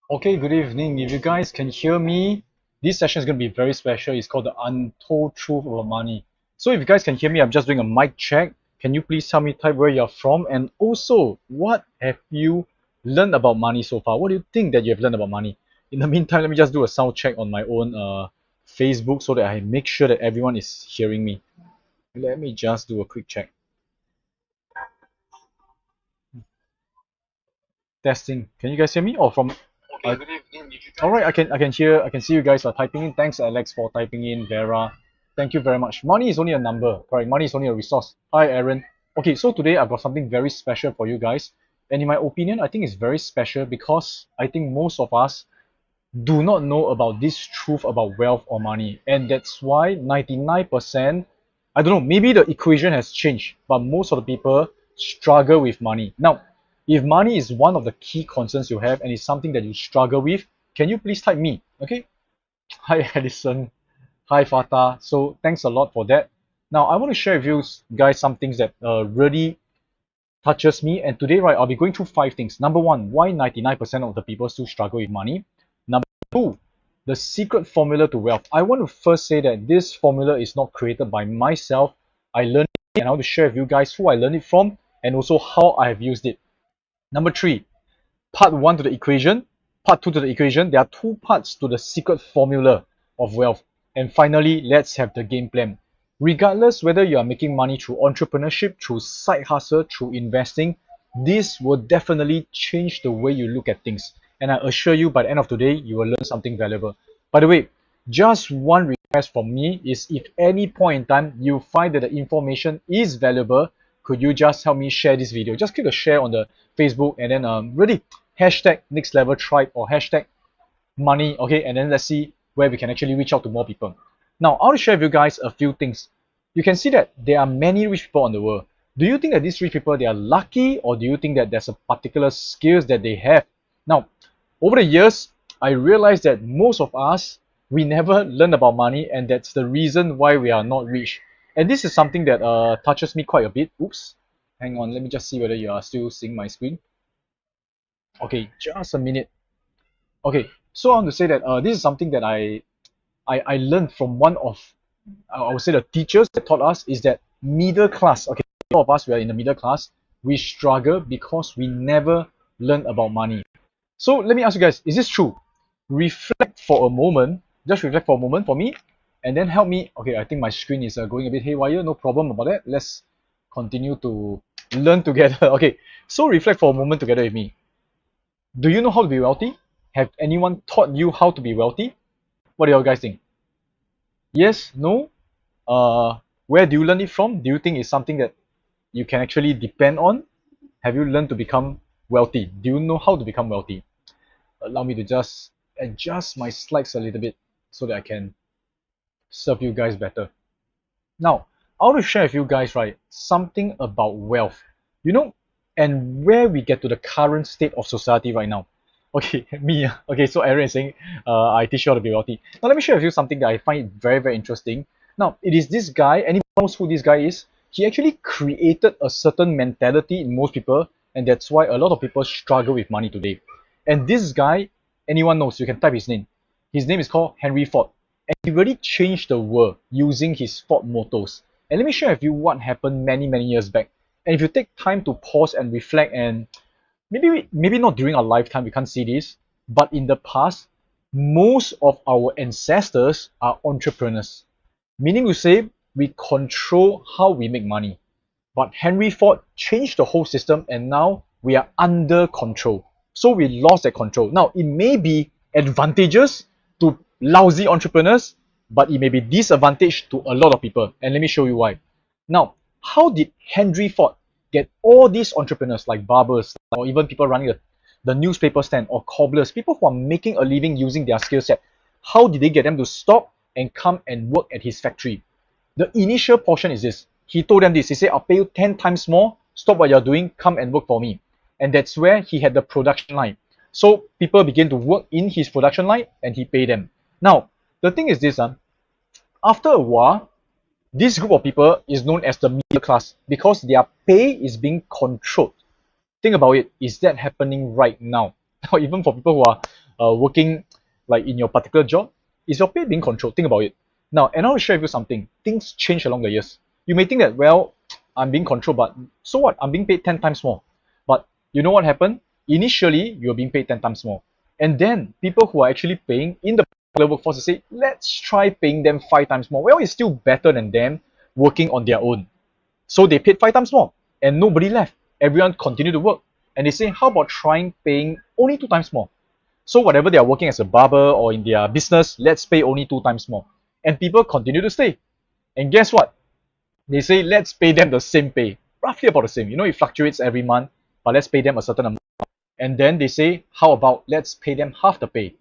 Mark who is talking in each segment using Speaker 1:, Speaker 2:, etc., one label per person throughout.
Speaker 1: Okay, good evening. If you guys can hear me, this session is going to be very special. It's called the Untold Truth About Money. So if you guys can hear me, I'm just doing a mic check. Can you please tell me type where you're from? And also, what have you learned about money so far? What do you think that you have learned about money? In the meantime, let me just do a sound check on my own Facebook so that I make sure that everyone is hearing me. Let me just do a quick check. Testing. Can you guys hear me? Or from good evening. All right, I can see you guys are typing in. Thanks, Alex, for typing in. Vera, thank you very much. Money is only a number, correct? Money is only a resource. Hi, Aaron. Okay, so today I've got something very special for you guys, and in my opinion, I think it's very special because I think most of us do not know about this truth about wealth or money, and that's why 99%, I don't know, maybe the equation has changed, but most of the people struggle with money. Now, if money is one of the key concerns you have and it's something that you struggle with, can you please type me? Okay. Hi, Edison. Hi, Fatah. So thanks a lot for that. Now, I want to share with you guys some things that really touches me. And today, right, I'll be going through 5 things. Number one, why 99% of the people still struggle with money. Number two, the secret formula to wealth. I want to first say that this formula is not created by myself. I learned it and I want to share with you guys who I learned it from and also how I have used it. Number three, part one to the equation, part two to the equation. There are two parts to the secret formula of wealth. And finally, let's have the game plan. Regardless whether you are making money through entrepreneurship, through side hustle, through investing, this will definitely change the way you look at things. And I assure you, by the end of today, you will learn something valuable. By the way, just one request from me is if any point in time you find that the information is valuable, could you just help me share this video? Just click a share on the Facebook and then really hashtag next level tribe or hashtag money, okay, and then let's see where we can actually reach out to more people. Now, I want to share with you guys a few things. You can see that there are many rich people in the world. Do you think that these rich people, they are lucky, or do you think that there's a particular skills that they have? Now, over the years, I realized that most of us, we never learn about money, and that's the reason why we are not rich. And this is something that touches me quite a bit. Oops, hang on, let me just see whether you are still seeing my screen. Okay, just a minute. Okay, so I want to say that this is something that I learned from one of, I would say, the teachers that taught us is that middle class, okay, all of us, we are in the middle class, we struggle because we never learn about money. So let me ask you guys, is this true? Reflect for a moment, just reflect for a moment for me, and then help me. Okay, I think my screen is going a bit haywire, no problem about that. Let's continue to learn together. Okay, so reflect for a moment together with me. Do you know how to be wealthy? Have anyone taught you how to be wealthy? What do you guys think? Yes? No? Where do you learn it from? Do you think it's something that you can actually depend on? Have you learned to become wealthy? Do you know how to become wealthy? Allow me to just adjust my slides a little bit so that I can serve you guys better. Now, I want to share with you guys, right, something about wealth. You know, and where we get to the current state of society right now. Okay, me. Okay, so Aaron is saying, I teach you how to be wealthy. Now, let me share with you something that I find very, very interesting. Now, it is this guy. Anyone knows who this guy is? He actually created a certain mentality in most people, and that's why a lot of people struggle with money today. And this guy, anyone knows, you can type his name. His name is called Henry Ford. And he really changed the world using his Ford motors. And let me share with you what happened many, many years back. And if you take time to pause and reflect, and maybe not during our lifetime, we can't see this, but in the past, most of our ancestors are entrepreneurs. Meaning to say, we control how we make money. But Henry Ford changed the whole system and now we are under control. So we lost that control. Now, it may be advantageous to lousy entrepreneurs, but it may be disadvantage to a lot of people. And let me show you why. Now, how did Henry Ford get all these entrepreneurs like barbers or even people running the newspaper stand or cobblers, people who are making a living using their skill set, how did they get them to stop and come and work at his factory? The initial portion is this. He told them this. He said, I'll pay you 10 times more. Stop what you're doing. Come and work for me. And that's where he had the production line. So people began to work in his production line and he paid them. Now, the thing is this. After a while, this group of people is known as the middle class because their pay is being controlled. Think about it. Is that happening right now? Now, even for people who are working like in your particular job, is your pay being controlled? Think about it. Now, and I'll share with you something. Things change along the years. You may think that, well, I'm being controlled, but so what? I'm being paid 10 times more. But you know what happened? Initially, you're being paid 10 times more. And then people who are actually paying in the workforce say, let's try paying them 5 times more. Well, it's still better than them working on their own. So they paid 5 times more and nobody left. Everyone continued to work. And they say, how about trying paying only 2 times more? So whatever they are working as a barber or in their business, let's pay only 2 times more. And people continue to stay. And guess what? They say, let's pay them the same pay. Roughly about the same. You know, it fluctuates every month, but let's pay them a certain amount. And then they say, how about let's pay them half the pay?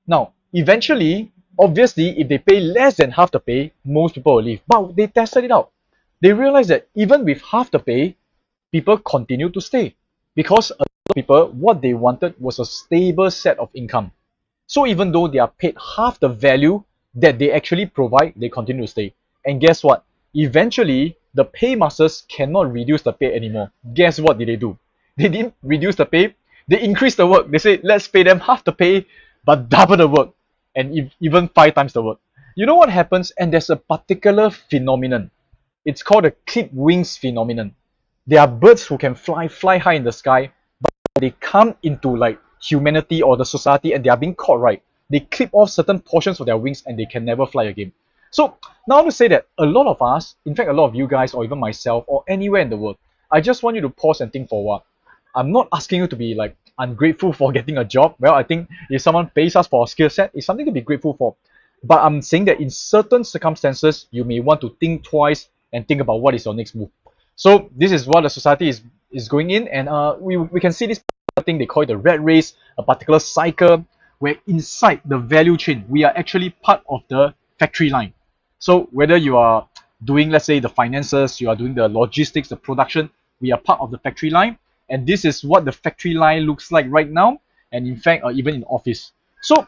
Speaker 1: Now, eventually, obviously, if they pay less than half the pay, most people will leave. But they tested it out. They realized that even with half the pay, people continue to stay. Because a lot of people, what they wanted was a stable set of income. So even though they are paid half the value that they actually provide, they continue to stay. And guess what? Eventually, the paymasters cannot reduce the pay anymore. Guess what did they do? They didn't reduce the pay. They increased the work. They said, let's pay them half the pay, but double the work. And even 5 times the work. You know what happens? And there's a particular phenomenon. It's called the clip wings phenomenon. There are birds who can fly high in the sky, but they come into like humanity or the society and they are being caught, right? They clip off certain portions of their wings and they can never fly again. So now I want to say that a lot of us, in fact a lot of you guys or even myself or anywhere in the world, I just want you to pause and think for a while. I'm not asking you to be like ungrateful for getting a job. Well, I think if someone pays us for a skill set, it's something to be grateful for. But I'm saying that in certain circumstances, you may want to think twice and think about what is your next move. So this is what the society is going in, and we can see this thing, they call it the rat race, a particular cycle where inside the value chain, we are actually part of the factory line. So whether you are doing, let's say, the finances, you are doing the logistics, the production, we are part of the factory line. And this is what the factory line looks like right now. And in fact, even in office. So,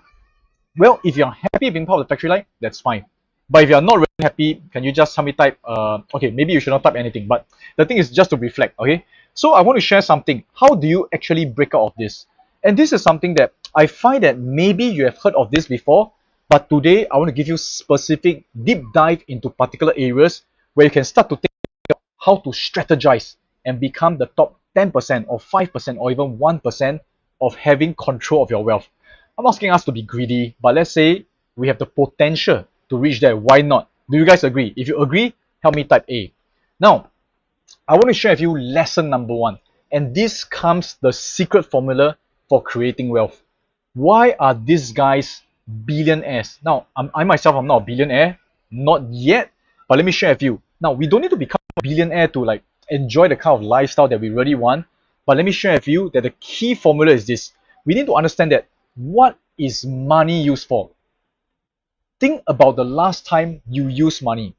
Speaker 1: well, if you're happy being part of the factory line, that's fine. But if you're not really happy, can you just help me type, okay, maybe you should not type anything. But the thing is just to reflect, okay? So I want to share something. How do you actually break out of this? And this is something that I find that maybe you have heard of this before, but today I want to give you specific deep dive into particular areas where you can start to think about how to strategize and become the top 10% or 5% or even 1% of having control of your wealth. I'm not asking us to be greedy, but let's say we have the potential to reach there. Why not? Do you guys agree? If you agree, help me type A. Now, I want to share with you lesson number 1. And this comes the secret formula for creating wealth. Why are these guys billionaires? Now, I myself, I'm not a billionaire, not yet, but let me share with you. Now, we don't need to become a billionaire to like enjoy the kind of lifestyle that we really want, but let me share with you that the key formula is this. We need to understand that what is money used for? Think about the last time you used money.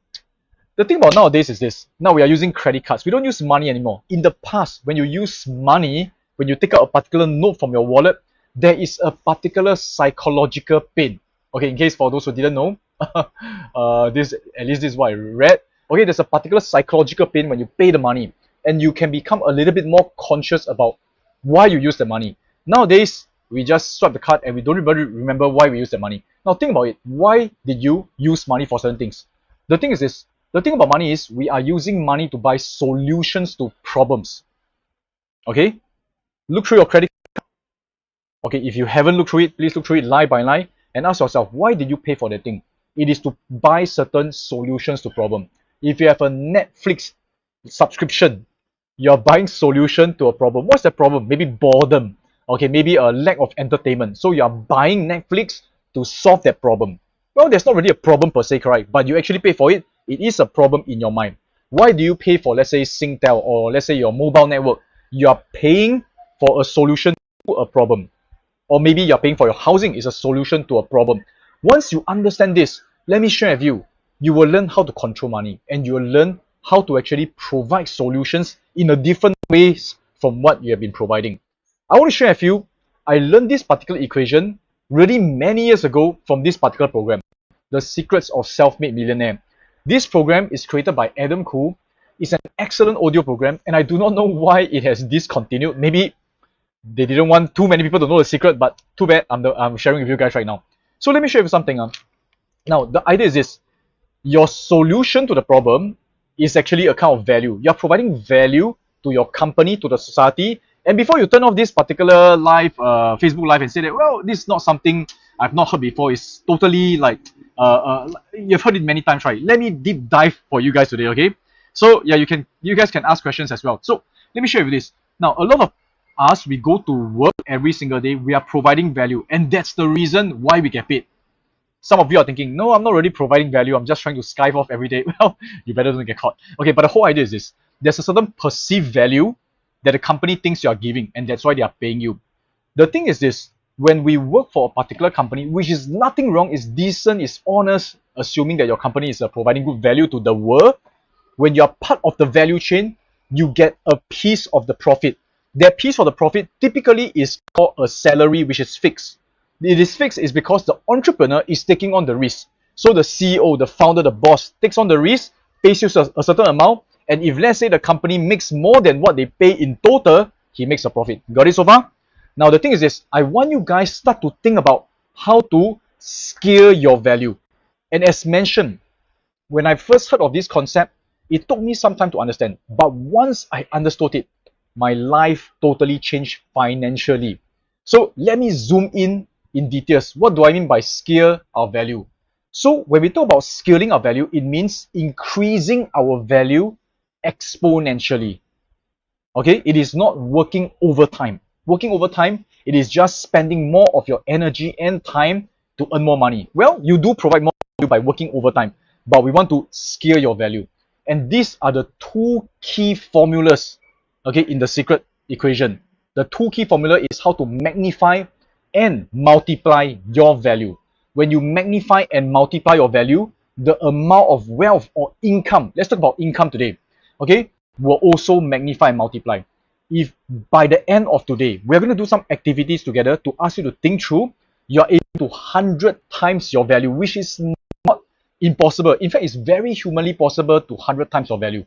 Speaker 1: The thing about nowadays is this. Now we are using credit cards. We don't use money anymore. In the past, when you use money, when you take out a particular note from your wallet, there is a particular psychological pain. Okay, in case for those who didn't know, at least this is what I read. Okay, there's a particular psychological pain when you pay the money, and you can become a little bit more conscious about why you use the money. Nowadays, we just swipe the card and we don't really remember why we use the money. Now think about it. Why did you use money for certain things? The thing is this. The thing about money is we are using money to buy solutions to problems. Okay? Look through your credit card. Okay, if you haven't looked through it, please look through it line by line and ask yourself, why did you pay for that thing? It is to buy certain solutions to problem. If you have a Netflix subscription, you're buying solution to a problem. What's the problem? Maybe boredom. Okay, maybe a lack of entertainment. So you're buying Netflix to solve that problem. Well, there's not really a problem per se, correct? But you actually pay for it. It is a problem in your mind. Why do you pay for, let's say, Singtel or let's say your mobile network? You are paying for a solution to a problem. Or maybe you're paying for your housing is a solution to a problem. Once you understand this, let me share with you. You will learn how to control money and you will learn how to actually provide solutions in a different ways from what you have been providing. I want to share with you, I learned this particular equation really many years ago from this particular program, The Secrets of Self-Made Millionaire. This program is created by Adam Khoo. It's an excellent audio program and I do not know why it has discontinued. Maybe They didn't want too many people to know the secret, but too bad, I'm sharing with you guys right now. So let me show you something. Now, the idea is this. Your solution to the problem is actually a kind of value. You're providing value to your company, to the society. And before you turn off this particular live, Facebook live, and say that, well, this is not something I've not heard before. It's totally like, you've heard it many times, right? Let me deep dive for you guys today, okay? So yeah, you guys can ask questions as well. So let me show you this. Now, a lot of us, we go to work every single day. We are providing value, and that's the reason why we get paid. Some of you are thinking, no, I'm not really providing value. I'm just trying to skive off every day. Well, you better don't get caught. Okay, but the whole idea is this. There's a certain perceived value that the company thinks you are giving, and that's why they are paying you. The thing is this. When we work for a particular company, which is nothing wrong, is decent, is honest, assuming that your company is providing good value to the world, when you're part of the value chain, you get a piece of the profit. That piece of the profit typically is called a salary, which is fixed. It is fixed is because the entrepreneur is taking on the risk. So the CEO, the founder, the boss takes on the risk, pays you a certain amount, and if let's say the company makes more than what they pay in total, he makes a profit. Got it so far? Now the thing is this, I want you guys start to think about how to scale your value. And as mentioned, when I first heard of this concept, it took me some time to understand. But once I understood it, my life totally changed financially. So let me zoom in details. What do I mean by scale our value? So when we talk about scaling our value, it means increasing our value exponentially. Okay, it is not working overtime. Working overtime, it is just spending more of your energy and time to earn more money. Well, you do provide more value by working overtime, but we want to scale your value. And these are the two key formulas, okay, in the secret equation. The two key formula is how to magnify and multiply your value. When you magnify and multiply your value, the amount of wealth or income, let's talk about income today, okay, will also magnify and multiply. If by the end of today, we're going to do some activities together to ask you to think through, you're able to 100 times your value, which is not impossible. In fact, it's very humanly possible to 100 times your value.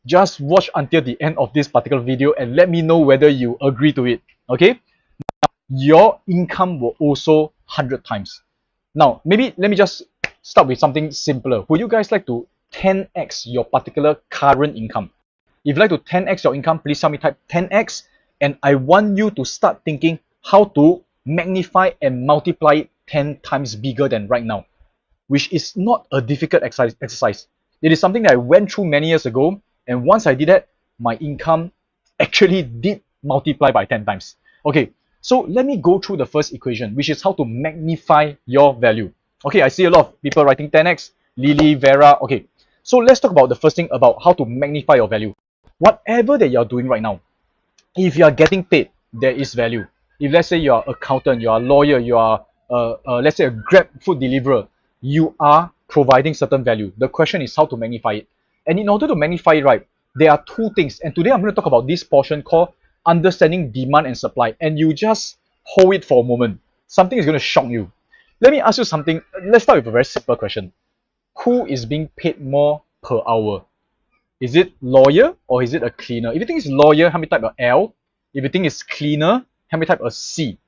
Speaker 1: Just watch until the end of this particular video and let me know whether you agree to it. Okay? Now, your income will also 100 times. Now, maybe let me just start with something simpler. Would you guys like to 10x your particular current income? If you like to 10x your income, please tell me type 10x, and I want you to start thinking how to magnify and multiply it 10 times bigger than right now, which is not a difficult exercise. It is something that I went through many years ago, and once I did that, my income actually did multiply by 10 times. Okay, so let me go through the first equation, which is how to magnify your value. Okay, I see a lot of people writing 10x, Lily, Vera. Okay, so let's talk about the first thing about how to magnify your value. Whatever that you're doing right now, if you are getting paid, there is value. If let's say you are an accountant, you are a lawyer, you are let's say a Grab food deliverer, you are providing certain value. The question is how to magnify it. And in order to magnify it right, there are two things. And today I'm going to talk about this portion called understanding demand and supply. And you just hold it for a moment. Something is going to shock you. Let me ask you something. Let's start with a very simple question. Who is being paid more per hour? Is it lawyer or is it a cleaner? If you think it's lawyer, help me type a L. If you think it's cleaner, help me type a C.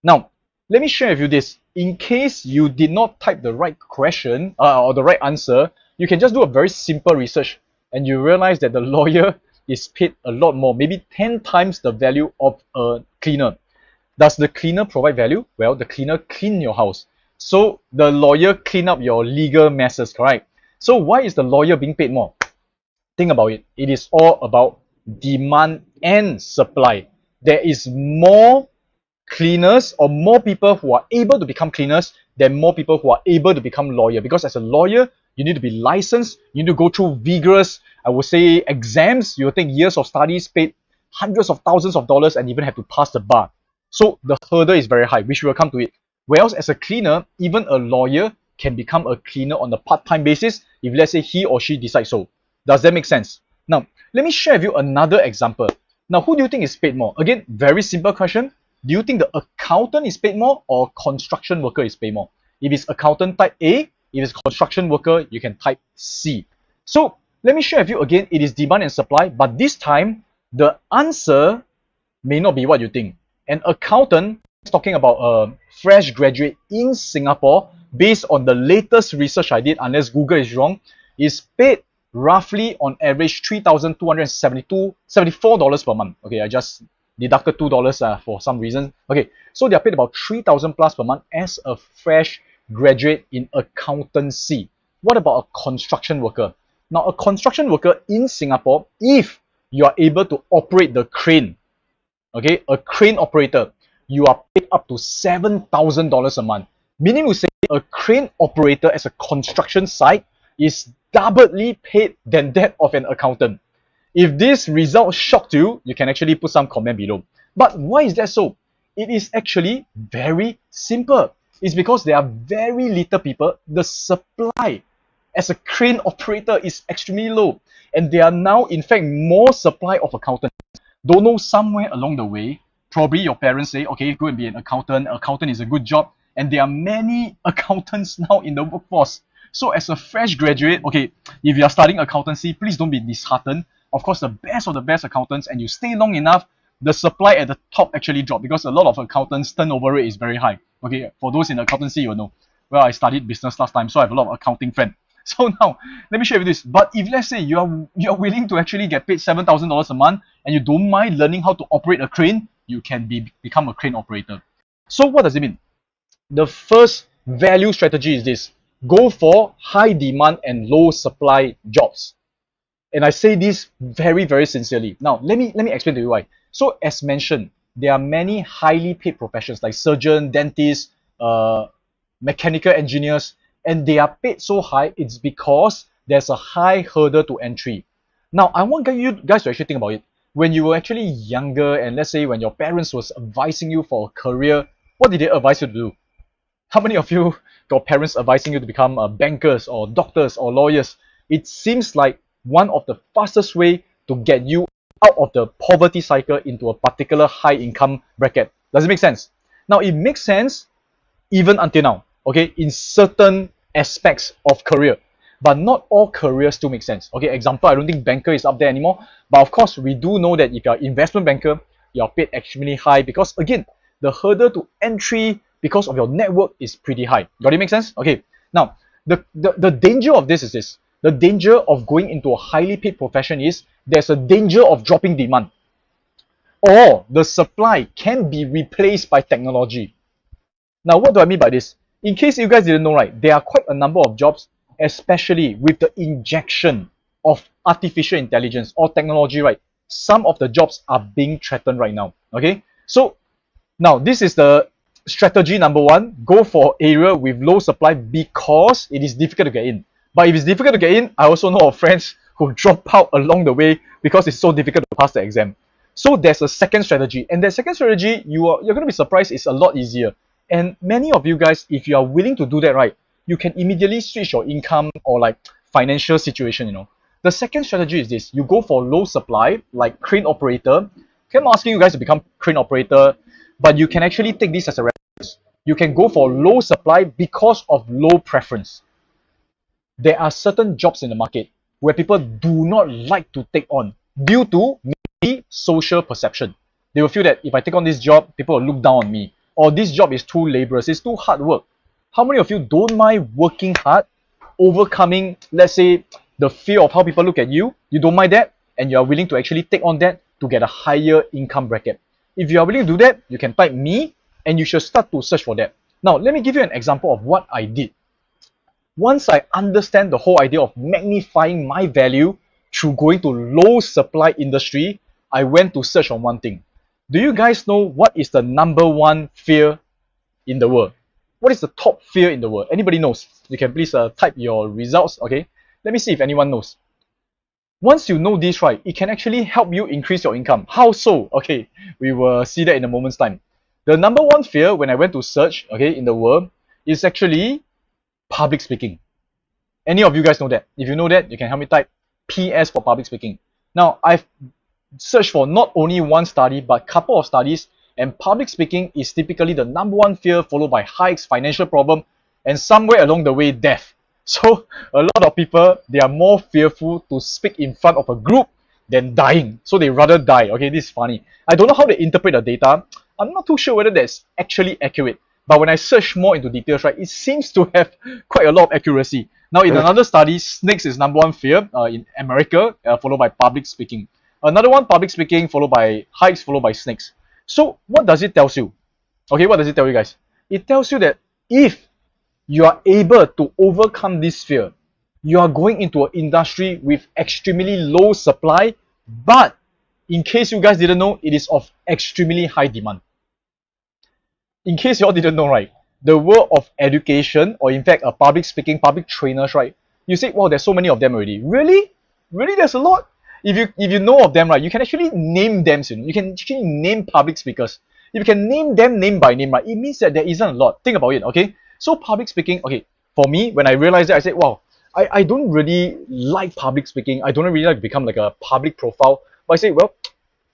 Speaker 1: Now, let me share with you this. In case you did not type the right question or the right answer, you can just do a very simple research and you realize that the lawyer is paid a lot more, maybe 10 times the value of a cleaner. Does the cleaner provide value? Well, the cleaner clean your house. So the lawyer clean up your legal messes, correct? So why is the lawyer being paid more? Think about it. It is all about demand and supply. There is more cleaners or more people who are able to become cleaners than more people who are able to become lawyer. Because as a lawyer, you need to be licensed. You need to go through vigorous, I would say, exams. You'll take years of studies, paid hundreds of thousands of dollars, and even have to pass the bar. So the hurdle is very high, which we will come to it. Whereas as a cleaner, even a lawyer can become a cleaner on a part-time basis if let's say he or she decides so. Does that make sense? Now, let me share with you another example. Now, who do you think is paid more? Again, very simple question. Do you think the accountant is paid more or construction worker is paid more? If it's accountant, type A. If it's construction worker, you can type C. So let me share with you again, it is demand and supply, but this time the answer may not be what you think. An accountant is talking about a fresh graduate in Singapore, based on the latest research I did, unless Google is wrong, is paid roughly on average $3,274 per month. Okay, I just deducted $2 for some reason. Okay, so they're paid about 3,000 plus per month as a fresh graduate in accountancy. What about a construction worker? Now, a construction worker in Singapore, if you are able to operate the crane, okay, a crane operator, you are paid up to $7,000 a month. Meaning to say, a crane operator as a construction site is doubly paid than that of an accountant. If this result shocked you, you can actually put some comment below. But why is that so? It is actually very simple. It's because there are very little people. The supply as a crane operator is extremely low. And there are now, in fact, more supply of accountants. Don't know, somewhere along the way, probably your parents say, okay, go and be an accountant. Accountant is a good job. And there are many accountants now in the workforce. So as a fresh graduate, okay, if you are studying accountancy, please don't be disheartened. Of course, the best of the best accountants, and you stay long enough, the supply at the top actually drop, because a lot of accountants' turnover rate is very high. Okay, for those in accountancy, you know. Well, I studied business last time, so I have a lot of accounting friends. So now, let me share with this. But if let's say you are willing to actually get paid $7,000 a month, and you don't mind learning how to operate a crane, you can become a crane operator. So what does it mean? The first value strategy is this: go for high demand and low supply jobs. And I say this very, very sincerely. Now, let me explain to you why. So, as mentioned, there are many highly paid professions like surgeon, dentist, mechanical engineers, and they are paid so high. It's because there's a high hurdle to entry. Now, I want you guys to actually think about it. When you were actually younger, and let's say when your parents was advising you for a career, what did they advise you to do? How many of you, your parents advising you to become bankers or doctors or lawyers? It seems like one of the fastest way to get you out of the poverty cycle into a particular high income bracket. Does it make sense? Now, it makes sense even until now, okay, in certain aspects of career, but not all careers still make sense. Okay, example, I don't think banker is up there anymore, but of course, we do know that if you're an investment banker, you're paid extremely high, because again, the hurdle to entry because of your network is pretty high. Got it make sense? Okay, now, the danger of this is this. The danger of going into a highly paid profession is there's a danger of dropping demand, or the supply can be replaced by technology. Now, what do I mean by this? In case you guys didn't know, right, there are quite a number of jobs, especially with the injection of artificial intelligence or technology, right? Some of the jobs are being threatened right now. Okay, so now this is the strategy number one: go for area with low supply because it is difficult to get in. But if it's difficult to get in, I also know of friends who drop out along the way because it's so difficult to pass the exam. So there's a second strategy, and that second strategy, you're going to be surprised, it's a lot easier. And many of you guys, if you are willing to do that, right, you can immediately switch your income or like financial situation, you know. The second strategy is this: you go for low supply, like crane operator. Okay, I'm not asking you guys to become crane operator, but you can actually take this as a reference. You can go for low supply because of low preference. There are certain jobs in the market where people do not like to take on due to maybe social perception. They will feel that if I take on this job, people will look down on me, or this job is too laborious, it's too hard work. How many of you don't mind working hard, overcoming, let's say, the fear of how people look at you? You don't mind that, and you are willing to actually take on that to get a higher income bracket. If you are willing to do that, you can type me, and you should start to search for that. Now, let me give you an example of what I did. Once I understand the whole idea of magnifying my value through going to low supply industry, I went to search on one thing. Do you guys know what is the number one fear in the world? What is the top fear in the world? Anybody knows? You can please type your results, okay? Let me see if anyone knows. Once you know this, right, it can actually help you increase your income. How so? Okay, we will see that in a moment's time. The number one fear when I went to search, okay, in the world is actually public speaking. Any of you guys know that? If you know that, you can help me type PS for public speaking. Now, I've searched for not only one study, but a couple of studies, and public speaking is typically the number one fear, followed by hikes, financial problem, and somewhere along the way, death. So, a lot of people, they are more fearful to speak in front of a group than dying. So they rather die. Okay, this is funny. I don't know how they interpret the data. I'm not too sure whether that's actually accurate. But when I search more into details, right, it seems to have quite a lot of accuracy. Now, in another study, snakes is number one fear in America, followed by public speaking. Another one, public speaking, followed by heights, followed by snakes. So, what does it tell you? Okay, what does it tell you guys? It tells you that if you are able to overcome this fear, you are going into an industry with extremely low supply, but in case you guys didn't know, it is of extremely high demand. In case you all didn't know, right, the world of education, or in fact, public speaking, public trainers, right, you say, wow, there's so many of them already. Really? Really, there's a lot? If you know of them, right, you can actually name them soon. You can actually name public speakers. If you can name them name by name, right, it means that there isn't a lot. Think about it, okay? So public speaking, okay, for me, when I realized that, I said, wow, I don't really like public speaking. I don't really like to become like a public profile. But I say, well,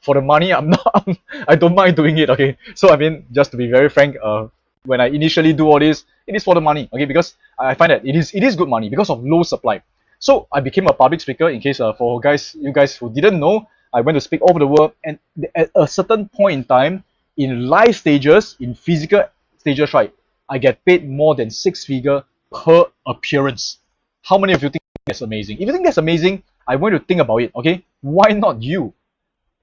Speaker 1: for the money, I don't mind doing it, okay? So I mean, just to be very frank, when I initially do all this, it is for the money, okay? Because I find that it is good money because of low supply. So I became a public speaker. In case for you guys who didn't know, I went to speak all over the world, and at a certain point in time, in live stages, in physical stages, right, I get paid more than 6-figure per appearance. How many of you think that's amazing? If you think that's amazing, I want you to think about it, okay? Why not you?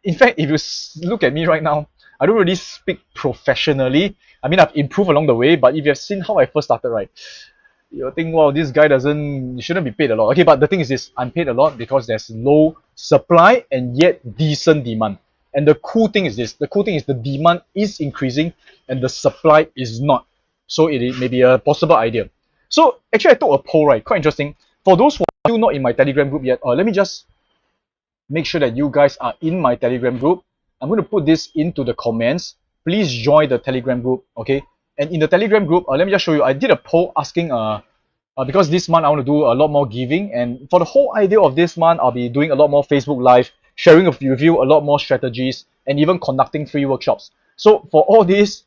Speaker 1: In fact, if you look at me right now, I don't really speak professionally. I mean, I've improved along the way, but if you've seen how I first started, right, you'll think, well, this guy shouldn't be paid a lot. Okay, but the thing is this, I'm paid a lot because there's low supply and yet decent demand. And the cool thing is this, the demand is increasing and the supply is not. So it may be a possible idea. So actually I took a poll, right, quite interesting. For those who are still not in my Telegram group yet, let me just make sure that you guys are in my Telegram group. I'm going to put this into the comments. Please join the Telegram group, okay? And in the Telegram group, let me just show you. I did a poll asking, because this month I want to do a lot more giving. And for the whole idea of this month, I'll be doing a lot more Facebook Live, sharing with you a lot more strategies, and even conducting free workshops. So for all this,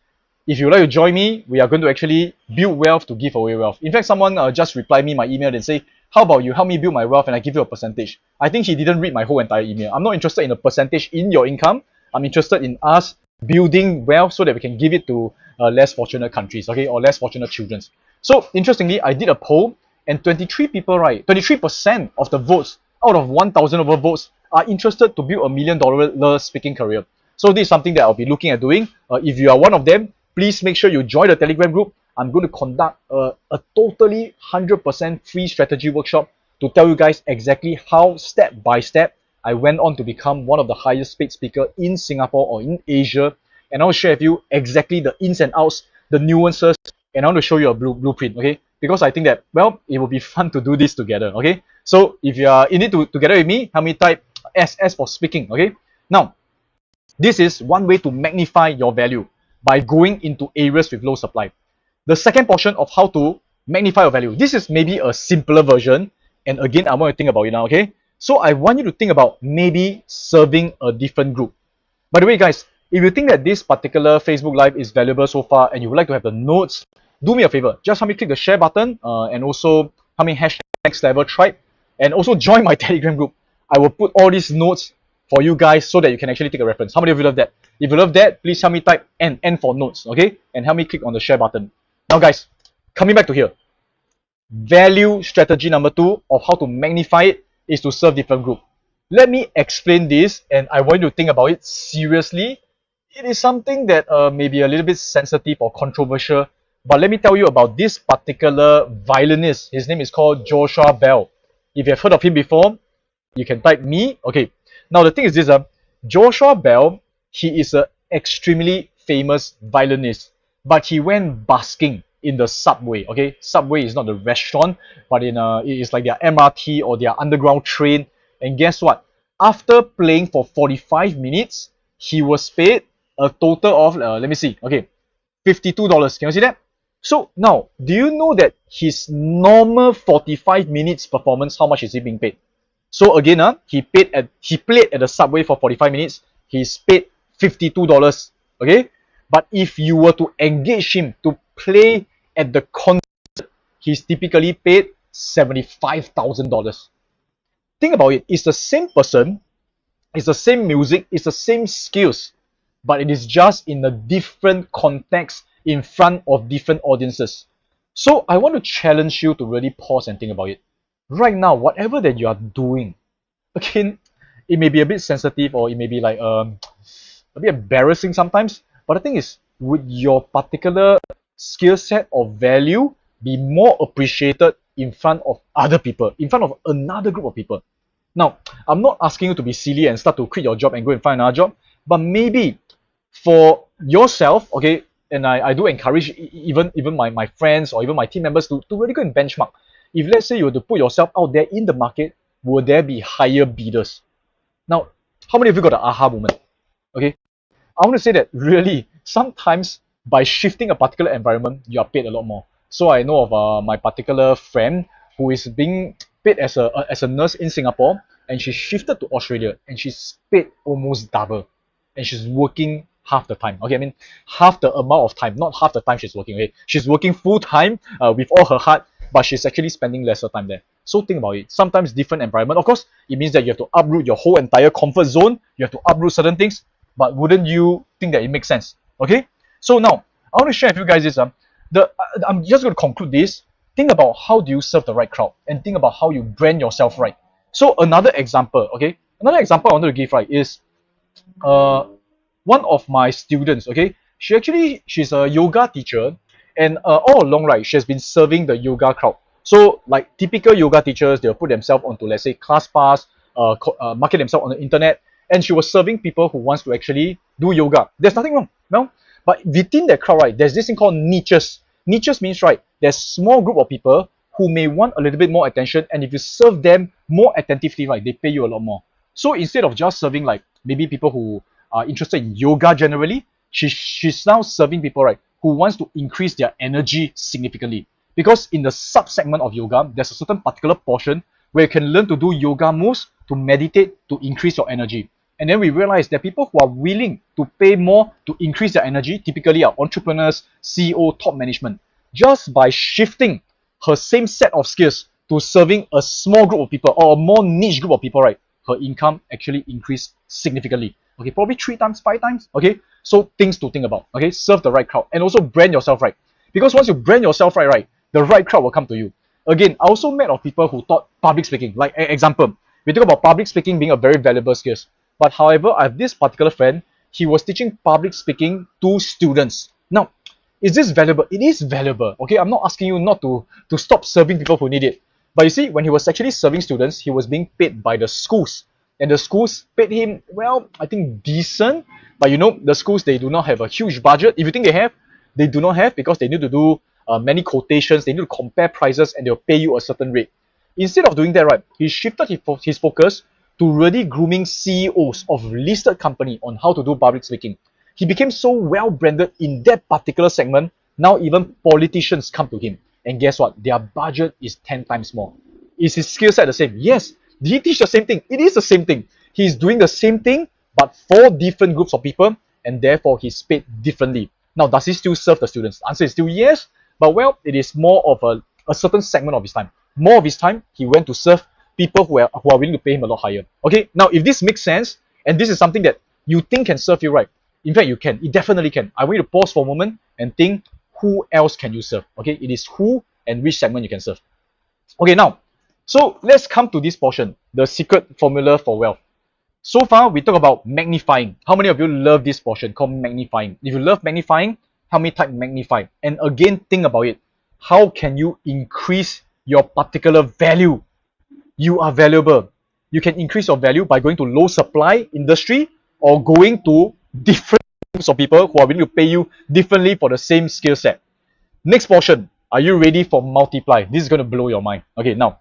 Speaker 1: if you'd like to join me, we are going to actually build wealth to give away wealth. In fact, someone just replied me my email and say, how about you help me build my wealth and I give you a percentage? I think he didn't read my whole entire email. I'm not interested in a percentage in your income. I'm interested in us building wealth so that we can give it to less fortunate countries, okay, or less fortunate children. So interestingly, I did a poll and 23 people, right, 23% of the votes out of 1,000 over votes are interested to build $1 million speaking career. So this is something that I'll be looking at doing. If you are one of them, please make sure you join the Telegram group. I'm going to conduct a totally 100% free strategy workshop to tell you guys exactly how, step by step, I went on to become one of the highest paid speakers in Singapore or in Asia. And I'll share with you exactly the ins and outs, the nuances, and I want to show you a blueprint, okay? Because I think that, well, it will be fun to do this together, okay? So if you are in it together with me, help me type S for speaking, okay? Now, this is one way to magnify your value by going into areas with low supply. The second portion of how to magnify your value. This is maybe a simpler version. And again, I want you to think about it now, okay? So I want you to think about maybe serving a different group. By the way, guys, if you think that this particular Facebook Live is valuable so far and you would like to have the notes, do me a favor. Just help me click the share button and also help me hashtag next level tribe and also join my Telegram group. I will put all these notes for you guys so that you can actually take a reference. How many of you love that? If you love that, please help me type N for notes, okay? And help me click on the share button. Now guys, coming back to here. Value strategy number 2 of how to magnify it is to serve different group. Let me explain this and I want you to think about it seriously. It is something that may be a little bit sensitive or controversial, but let me tell you about this particular violinist. His name is called Joshua Bell. If you have heard of him before, you can type me. Okay. Now the thing is this, Joshua Bell, he is an extremely famous violinist, but he went busking in the subway. Okay, subway is not the restaurant, but it is like their MRT or their underground train. And guess what? After playing for 45 minutes, he was paid a total of let me see. Okay, $52. Can you see that? So now, do you know that his normal 45 minutes performance, how much is he being paid? So again, he played at the subway for 45 minutes. He's paid $52. Okay, but if you were to engage him to play at the concert, he's typically paid $75,000. Think about it. It's the same person It's the same music, it's the same skills, but it is just in a different context in front of different audiences. So I want to challenge you to really pause and think about it. Right now, whatever that you are doing, again, it may be a bit sensitive or it may be like a bit embarrassing sometimes. But the thing is, would your particular skill set or value be more appreciated in front of other people, in front of another group of people? Now, I'm not asking you to be silly and start to quit your job and go and find another job, but maybe for yourself, okay, and I do encourage even my friends or even my team members to really go and benchmark. If let's say you were to put yourself out there in the market, will there be higher bidders? Now, how many of you got the aha moment? Okay, I want to say that really, sometimes by shifting a particular environment, you are paid a lot more. So I know of my particular friend who is being paid as a nurse in Singapore, and she shifted to Australia, and she's paid almost double, and she's working half the time. Okay, I mean half the amount of time, not half the time she's working. Okay, she's working full time with all her heart, but she's actually spending lesser time there. So think about it. Sometimes different environment. Of course, it means that you have to uproot your whole entire comfort zone. You have to uproot certain things. But wouldn't you think that it makes sense? Okay. So now I want to share with you guys this. I'm just going to conclude this. Think about how do you serve the right crowd, and think about how you brand yourself right. So another example. Okay. Another example I wanted to give right is uh one of my students. Okay. She's a yoga teacher, and all along right she has been serving the yoga crowd. So like typical yoga teachers, they'll put themselves onto, let's say, ClassPass, market themselves on the internet, and she was serving people who wants to actually do yoga. There's nothing wrong, no. But within that crowd, right, there's this thing called niches. Niches means, right, there's small group of people who may want a little bit more attention, and if you serve them more attentively, right, they pay you a lot more. So instead of just serving like maybe people who are interested in yoga generally, she's now serving people, right, who wants to increase their energy significantly. Because in the sub-segment of yoga, there's a certain particular portion where you can learn to do yoga moves to meditate to increase your energy. And then we realize that people who are willing to pay more to increase their energy typically are entrepreneurs, CEO, top management. Just by shifting her same set of skills to serving a small group of people or a more niche group of people, right, her income actually increased significantly. Okay, probably 3 times, 5 times. Okay, so things to think about. Okay, serve the right crowd and also brand yourself right. Because once you brand yourself right, the right crowd will come to you. Again, I also met of people who taught public speaking. Like example, we talk about public speaking being a very valuable skill. But however, I have this particular friend, he was teaching public speaking to students. Now, is this valuable? It is valuable. Okay, I'm not asking you not to stop serving people who need it. But you see, when he was actually serving students, he was being paid by the schools. And the schools paid him, well, I think decent. But you know, the schools, they do not have a huge budget. If you think they have, they do not have, because they need to do many quotations, they need to compare prices, and they'll pay you a certain rate. Instead of doing that, right, he shifted his focus to really grooming CEOs of listed company on how to do public speaking. He became so well branded in that particular segment. Now even politicians come to him, and guess what? Their budget is 10 times more. Is his skill set the same? Yes. Did he teach the same thing? It is the same thing. He's doing the same thing, but for different groups of people, and therefore he's paid differently. Now, does he still serve the students? The answer is still yes, but well, it is more of a certain segment of his time. More of his time, he went to serve people who are willing to pay him a lot higher. Okay, now if this makes sense, and this is something that you think can serve you right, in fact, you can. It definitely can. I want you to pause for a moment and think, who else can you serve? Okay, it is who and which segment you can serve. Okay, now, so let's come to this portion, the secret formula for wealth. So far, we talk about magnifying. How many of you love this portion called magnifying? If you love magnifying, help me type magnify. And again, think about it. How can you increase your particular value? You are valuable. You can increase your value by going to low supply industry or going to different groups of people who are willing to pay you differently for the same skill set. Next portion. Are you ready for multiply? This is going to blow your mind. Okay, now,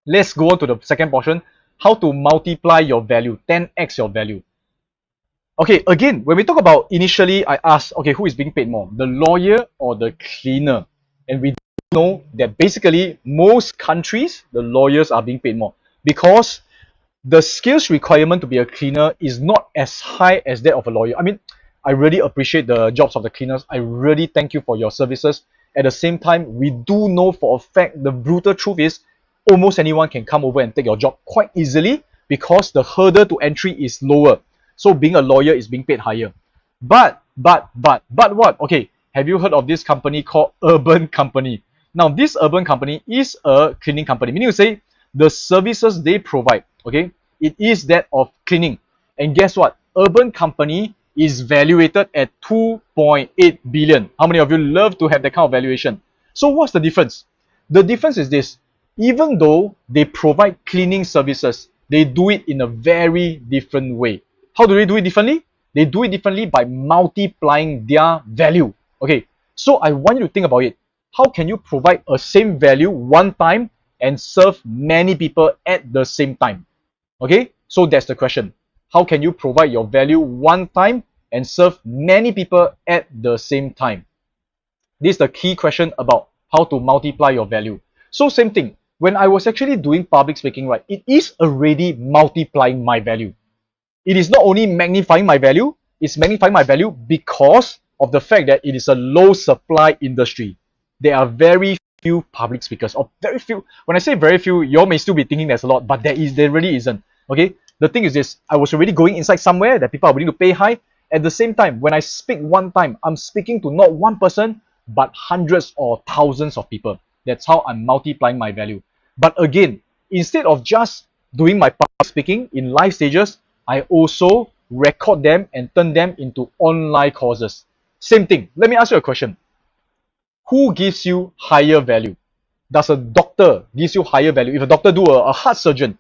Speaker 1: let's go on to the second portion. How to multiply your value, 10x your value. Okay, again, when we talk about initially, I asked, okay, who is being paid more, the lawyer or the cleaner? And we know that basically most countries, the lawyers are being paid more because the skills requirement to be a cleaner is not as high as that of a lawyer. I mean, I really appreciate the jobs of the cleaners. I really thank you for your services. At the same time, we do know for a fact the brutal truth is almost anyone can come over and take your job quite easily. because the hurdle to entry is lower. So being a lawyer is being paid higher. But what? Okay, have you heard of this company called Urban Company? Now, this Urban Company is a cleaning company, meaning to say the services they provide, okay, it is that of cleaning. And guess what? Urban Company is valuated at 2.8 billion. How many of you love to have that kind of valuation? So what's the difference? The difference is this. Even though they provide cleaning services, they do it in a very different way. How do they do it differently? They do it differently by multiplying their value. Okay, so I want you to think about it. How can you provide a same value one time and serve many people at the same time? Okay, so that's the question. How can you provide your value one time and serve many people at the same time? This is the key question about how to multiply your value. So same thing, when I was actually doing public speaking, right, it is already multiplying my value. It is not only magnifying my value, it's magnifying my value because of the fact that it is a low supply industry. There are very few public speakers, or very few. When I say very few, you all may still be thinking there's a lot, but there really isn't. Okay, the thing is this, I was already going inside somewhere that people are willing to pay high. At the same time, when I speak one time, I'm speaking to not one person, but hundreds or thousands of people. That's how I'm multiplying my value. But again, instead of just doing my public speaking in live stages, I also record them and turn them into online courses. Same thing. Let me ask you a question. Who gives you higher value? Does a doctor gives you higher value? If a doctor do a heart surgeon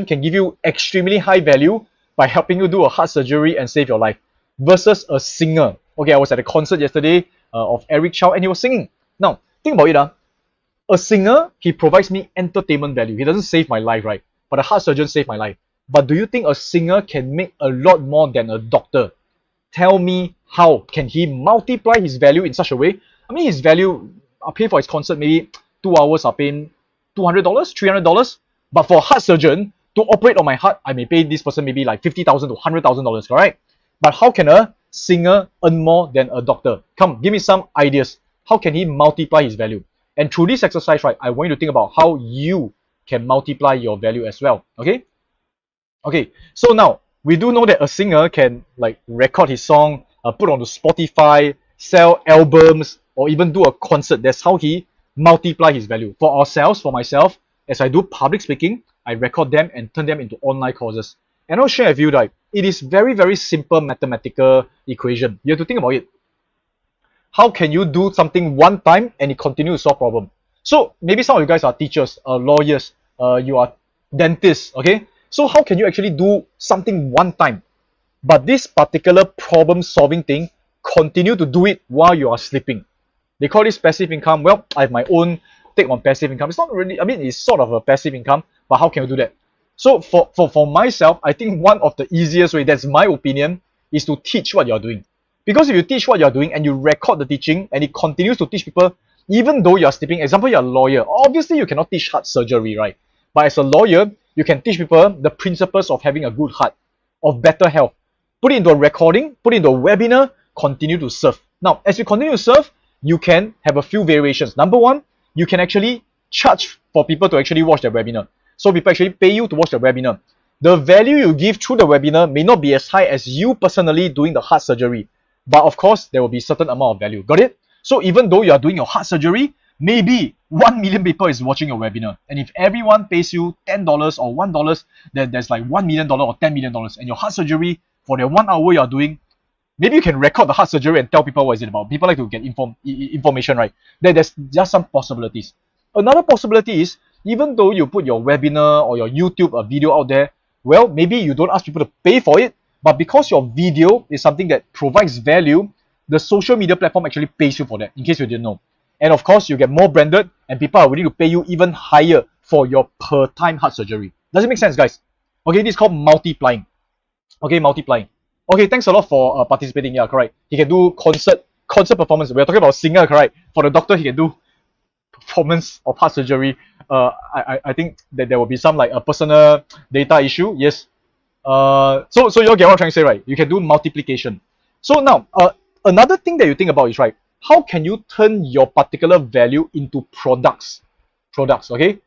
Speaker 1: can give you extremely high value by helping you do a heart surgery and save your life, versus a singer. Okay, I was at a concert yesterday of Eric Chow and he was singing. Now, think about it. A singer, he provides me entertainment value. He doesn't save my life, right? But a heart surgeon saved my life. But do you think a singer can make a lot more than a doctor? Tell me, how can he multiply his value in such a way? I mean, his value, I'll pay for his concert, maybe 2 hours, I'll pay $200, $300. But for a heart surgeon, to operate on my heart, I may pay this person maybe like $50,000 to $100,000, correct? But how can a singer earn more than a doctor? Come, give me some ideas. How can he multiply his value? And through this exercise, right, I want you to think about how you can multiply your value as well, okay? Okay, so now, we do know that a singer can like record his song, put onto Spotify, sell albums, or even do a concert. That's how he multiply his value. For ourselves, for myself, as I do public speaking, I record them and turn them into online courses. And I'll share with you that it is very, very simple mathematical equation. You have to think about it. How can you do something one time and it continues to solve problem? So maybe some of you guys are teachers, lawyers, you are dentists, okay? So how can you actually do something one time, but this particular problem solving thing, continue to do it while you are sleeping? They call this passive income. Well, I have my own take on passive income. It's not really, I mean, it's sort of a passive income, but how can you do that? So for myself, I think one of the easiest way, that's my opinion, is to teach what you're doing. Because if you teach what you're doing and you record the teaching and it continues to teach people, even though you're sleeping, example, you're a lawyer, obviously you cannot teach heart surgery, right? But as a lawyer, you can teach people the principles of having a good heart, of better health. Put it into a recording, put it into a webinar, continue to serve. Now, as you continue to serve, you can have a few variations. Number one, you can actually charge for people to actually watch the webinar. So people actually pay you to watch the webinar. The value you give through the webinar may not be as high as you personally doing the heart surgery. But of course, there will be a certain amount of value. Got it? So even though you are doing your heart surgery, maybe 1 million people is watching your webinar. And if everyone pays you $10 or $1, then there's like $1 million or $10 million. And your heart surgery, for the 1 hour you're doing, maybe you can record the heart surgery and tell people what is it about. People like to get information, right? There's just some possibilities. Another possibility is, even though you put your webinar or your YouTube video out there, well, maybe you don't ask people to pay for it, but because your video is something that provides value, the social media platform actually pays you for that, in case you didn't know. And of course, you get more branded and people are willing to pay you even higher for your per time heart surgery. Does it make sense, guys? Okay, this is called multiplying. Okay, multiplying. Okay, thanks a lot for participating. Yeah, correct. He can do concert performance. We're talking about singer, correct? For the doctor, he can do performance of heart surgery. I think that there will be some like a personal data issue. Yes. So you all get what I'm trying to say, right? You can do multiplication. So now, another thing that you think about is, right, how can you turn your particular value into products? Okay,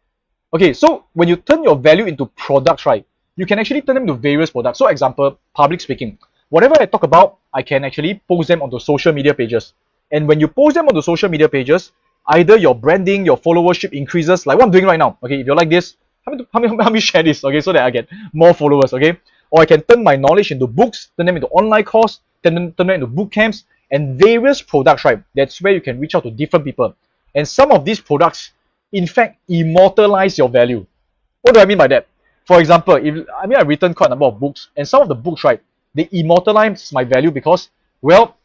Speaker 1: Okay, so when you turn your value into products, right, you can actually turn them into various products. So example, public speaking. Whatever I talk about, I can actually post them onto social media pages. And when you post them onto social media pages, either your branding, your followership increases, like what I'm doing right now. Okay, if you're like this, help me share this, okay, so that I get more followers, okay? Or I can turn my knowledge into books, turn them into online course, turn them into boot camps, and various products, right? That's where you can reach out to different people. And some of these products, in fact, immortalize your value. What do I mean by that? For example, I've written quite a number of books, and some of the books, right, they immortalize my value because, well,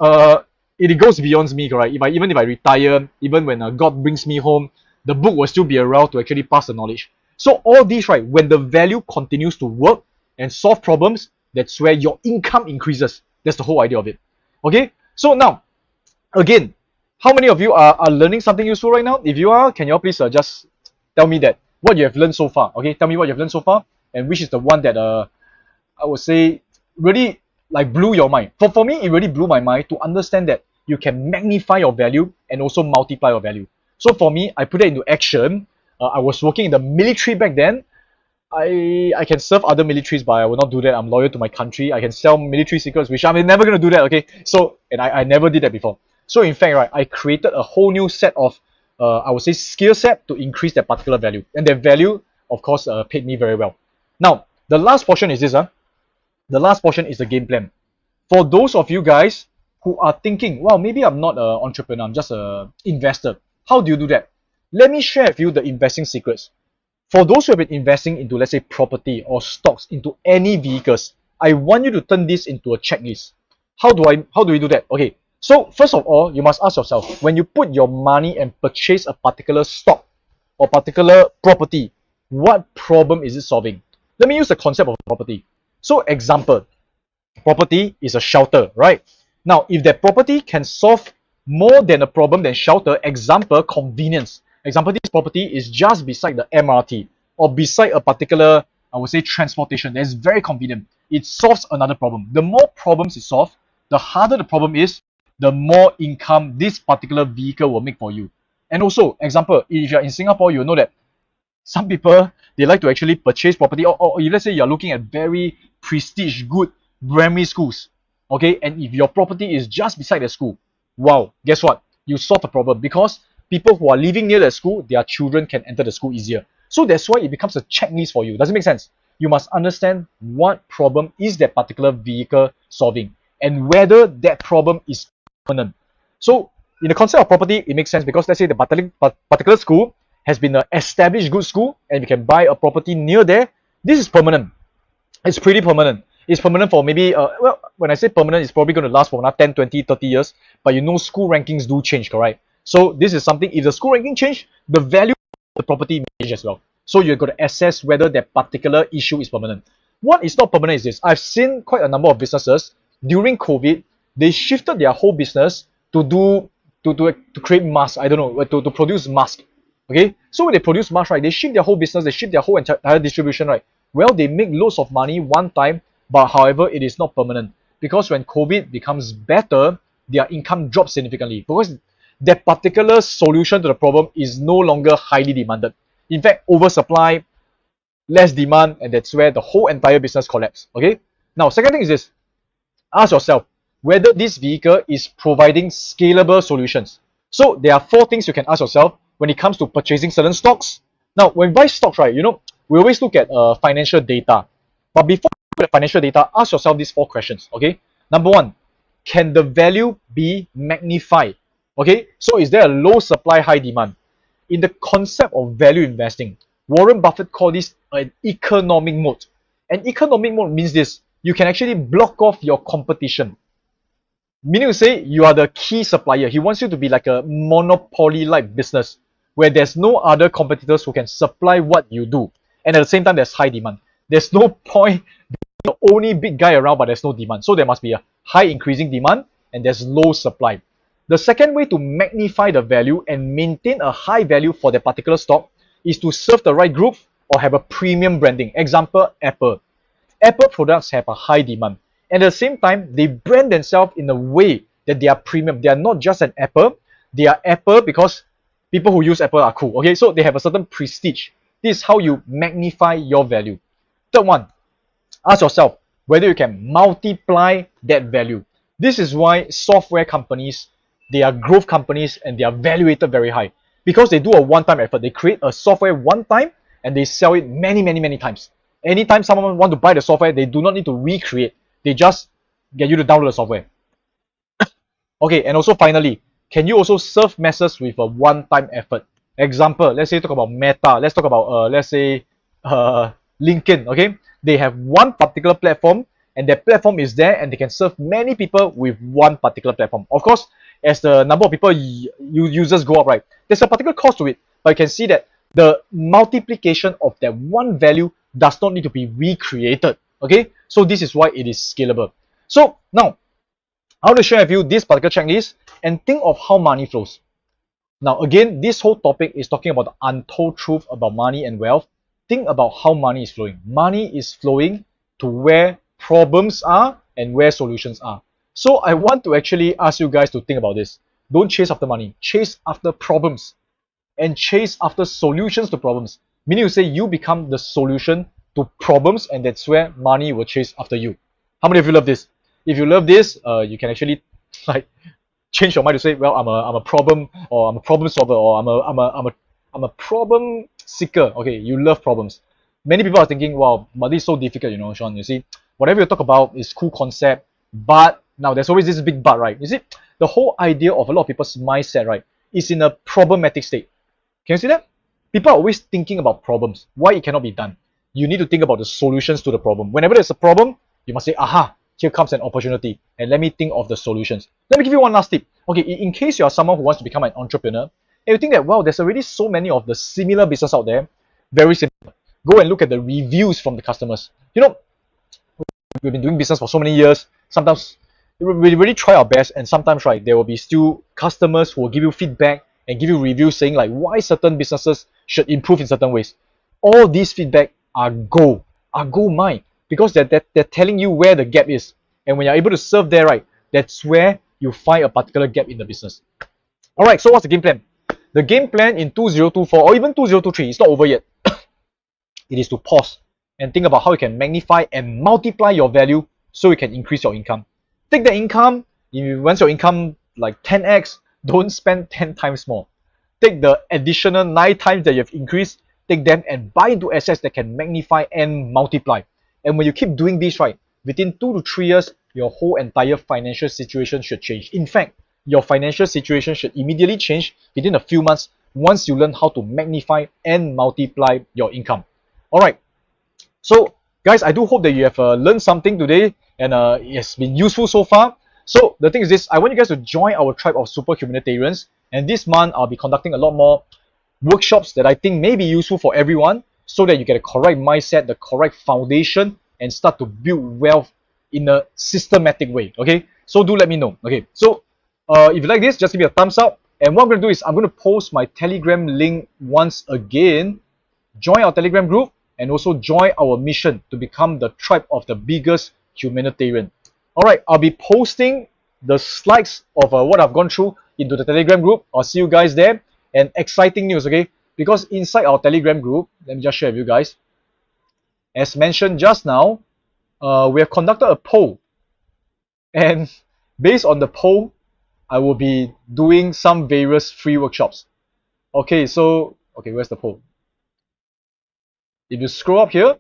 Speaker 1: it goes beyond me, right? Even if I retire, even when God brings me home, the book will still be around to actually pass the knowledge. So all these, right, when the value continues to work and solve problems, that's where your income increases. That's the whole idea of it. Okay? So now, again, how many of you are learning something useful right now? If you are, can you all please just tell me that what you have learned so far? Okay, tell me what you've learned so far, and which is the one that I would say really like blew your mind. For me, it really blew my mind to understand that you can magnify your value and also multiply your value. So for me, I put it into action. I was working in the military back then. I can serve other militaries, but I will not do that. I'm loyal to my country. I can sell military secrets, which I'm never gonna do that. Okay, so and I never did that before. So in fact, right, I created a whole new set of I would say skill set to increase that particular value, and that value, of course, paid me very well. Now, the last portion is this. The last portion is the game plan. For those of you guys who are thinking, well, maybe I'm not an entrepreneur, I'm just an investor. How do you do that? Let me share with you the investing secrets. For those who have been investing into, let's say, property or stocks, into any vehicles, I want you to turn this into a checklist. How do we do that? Okay, so first of all, you must ask yourself, when you put your money and purchase a particular stock or particular property, what problem is it solving? Let me use the concept of property. So example, property is a shelter, right? Now, if that property can solve more than a problem than shelter, example, convenience. Example, this property is just beside the MRT or beside a particular, I would say, transportation. That's very convenient. It solves another problem. The more problems it solves, the harder the problem is, the more income this particular vehicle will make for you. And also, example, if you're in Singapore, you know that some people, they like to actually purchase property, or if let's say you're looking at very prestige, good primary schools, okay, and if your property is just beside the school, wow, guess what? You solve the problem because people who are living near the school, their children can enter the school easier. So that's why it becomes a checklist for you. Does it make sense? You must understand what problem is that particular vehicle solving and whether that problem is permanent. So in the concept of property, it makes sense because let's say the particular school has been an established good school and we can buy a property near there. This is permanent. It's pretty permanent. It's permanent for maybe, well, when I say permanent, it's probably going to last for another 10, 20, 30 years. But you know school rankings do change, correct? So this is something, if the school ranking change, the value of the property may change as well. So you're going to assess whether that particular issue is permanent. What is not permanent is this. I've seen quite a number of businesses during COVID, they shifted their whole business to create masks. I don't know, to produce masks. Okay, so when they produce masks, right, they shift their whole business, they shift their whole entire distribution, right? Well, they make loads of money one time, but however, it is not permanent because when COVID becomes better, their income drops significantly because that particular solution to the problem is no longer highly demanded. In fact, oversupply, less demand, and that's where the whole entire business collapses. Okay. Now, second thing is this: ask yourself whether this vehicle is providing scalable solutions. So there are 4 things you can ask yourself when it comes to purchasing certain stocks. Now, when we buy stocks, right, you know, we always look at financial data. But before you look at financial data, ask yourself these 4 questions, okay? Number 1, can the value be magnified? Okay, so is there a low supply, high demand? In the concept of value investing, Warren Buffett called this an economic mode. An economic mode means this: you can actually block off your competition. Meaning to say, you are the key supplier. He wants you to be like a monopoly-like business where there's no other competitors who can supply what you do. And at the same time, there's high demand. There's no point being the only big guy around, but there's no demand. So there must be a high increasing demand and there's low supply. The second way to magnify the value and maintain a high value for the particular stock is to serve the right group or have a premium branding. Example, Apple. Apple products have a high demand. And at the same time, they brand themselves in a way that they are premium. They are not just an Apple. They are Apple because people who use Apple are cool. Okay, so they have a certain prestige. This is how you magnify your value. Third one, ask yourself whether you can multiply that value. This is why software companies, they are growth companies and they are valuated very high because they do a one-time effort. They create a software one time and they sell it many times. Anytime someone want to buy the software, they do not need to recreate. They just get you to download the software. Okay, and also finally, can you also serve masses with a one-time effort? Example, let's say talk about Meta. Let's talk about let's say LinkedIn. Okay, they have one particular platform, and that platform is there, and they can serve many people with one particular platform. Of course, as the number of people users go up, right, there's a particular cost to it, but you can see that the multiplication of that one value does not need to be recreated. Okay, so this is why it is scalable. So now I want to share with you this particular checklist and think of how money flows. Now, again, this whole topic is talking about the untold truth about money and wealth. Think about how money is flowing. Money is flowing to where problems are and where solutions are. So I want to actually ask you guys to think about this. Don't chase after money. Chase after problems and chase after solutions to problems. Meaning you say you become the solution to problems, and that's where money will chase after you. How many of you love this? If you love this, you can actually like change your mind to say, well, I'm a problem, or I'm a problem solver, or I'm a problem seeker. Okay, you love problems. Many people are thinking, wow, but this is so difficult, you know, Sean. You see, whatever you talk about is cool concept, but now there's always this big but, right? You see, the whole idea of a lot of people's mindset, right, is in a problematic state. Can you see that? People are always thinking about problems, why it cannot be done. You need to think about the solutions to the problem. Whenever there's a problem, you must say, aha, here comes an opportunity, and let me think of the solutions. Let me give you one last tip. Okay, in case you are someone who wants to become an entrepreneur, and you think that, wow, there's already so many of the similar business out there, very simple. Go and look at the reviews from the customers. You know, we've been doing business for so many years. Sometimes we really try our best, and sometimes, right, there will be still customers who will give you feedback and give you reviews saying like why certain businesses should improve in certain ways. All these feedback are gold mine, because they're telling you where the gap is, and when you're able to serve there, right, that's where you find a particular gap in the business. All right, so what's the game plan? The game plan in 2024 or even 2023 is not over yet. It is to pause and think about how you can magnify and multiply your value so you can increase your income. Take the income, once your income like 10x, don't spend 10 times more. Take the additional 9 times that you've increased, take them and buy into assets that can magnify and multiply. And when you keep doing this, right, within 2 to 3 years, your whole entire financial situation should change. In fact, your financial situation should immediately change within a few months once you learn how to magnify and multiply your income. All right. So, guys, I do hope that you have learned something today, and it has been useful so far. So, the thing is this, I want you guys to join our tribe of super humanitarians, and this month I'll be conducting a lot more workshops that I think may be useful for everyone, so that you get a correct mindset, the correct foundation, and start to build wealth in a systematic way. Okay, so do let me know. Okay, so if you like this, just give me a thumbs up. And what I'm going to do is I'm going to post my Telegram link once again. Join our Telegram group and also join our mission to become the tribe of the biggest humanitarian. All right, I'll be posting the slides of what I've gone through into the Telegram group. I'll see you guys there. And exciting news, okay? Because inside our Telegram group, let me just share with you guys. As mentioned just now, we have conducted a poll. And based on the poll, I will be doing some various free workshops. Okay, so, okay, where's the poll? If you scroll up here,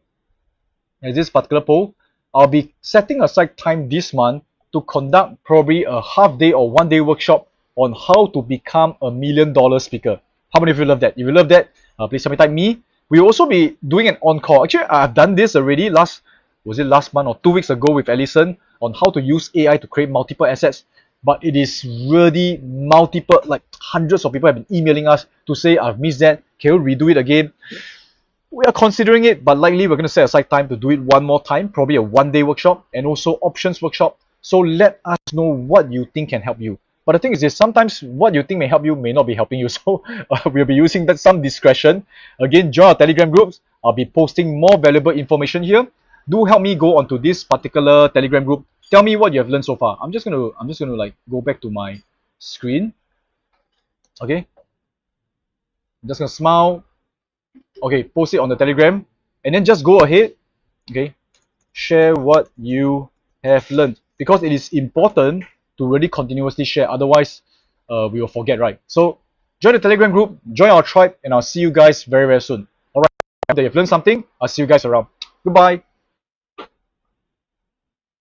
Speaker 1: there's this particular poll. I'll be setting aside time this month to conduct probably a half-day or one-day workshop on how to become $1 million speaker. How many of you love that? If you love that, please type me. We'll also be doing an on-call. Actually, I've done this already last month or 2 weeks ago with Allison on how to use AI to create multiple assets. But it is really multiple, like hundreds of people have been emailing us to say, I've missed that. Can you redo it again? We are considering it, but likely we're going to set aside time to do it one more time, probably a one-day workshop and also options workshop. So let us know what you think can help you. But the thing is this, sometimes what you think may help you may not be helping you. So we'll be using that some discretion. Again, join our Telegram groups. I'll be posting more valuable information here. Do help me go onto this particular Telegram group. Tell me what you have learned so far. I'm just gonna like go back to my screen. Okay. I'm just gonna smile. Okay, post it on the Telegram, and then just go ahead. Okay, share what you have learned, because it is important to really continuously share. Otherwise, we will forget, right? So join the Telegram group, join our tribe, and I'll see you guys very, very soon. All right, that you've learned something. I'll see you guys around. Goodbye.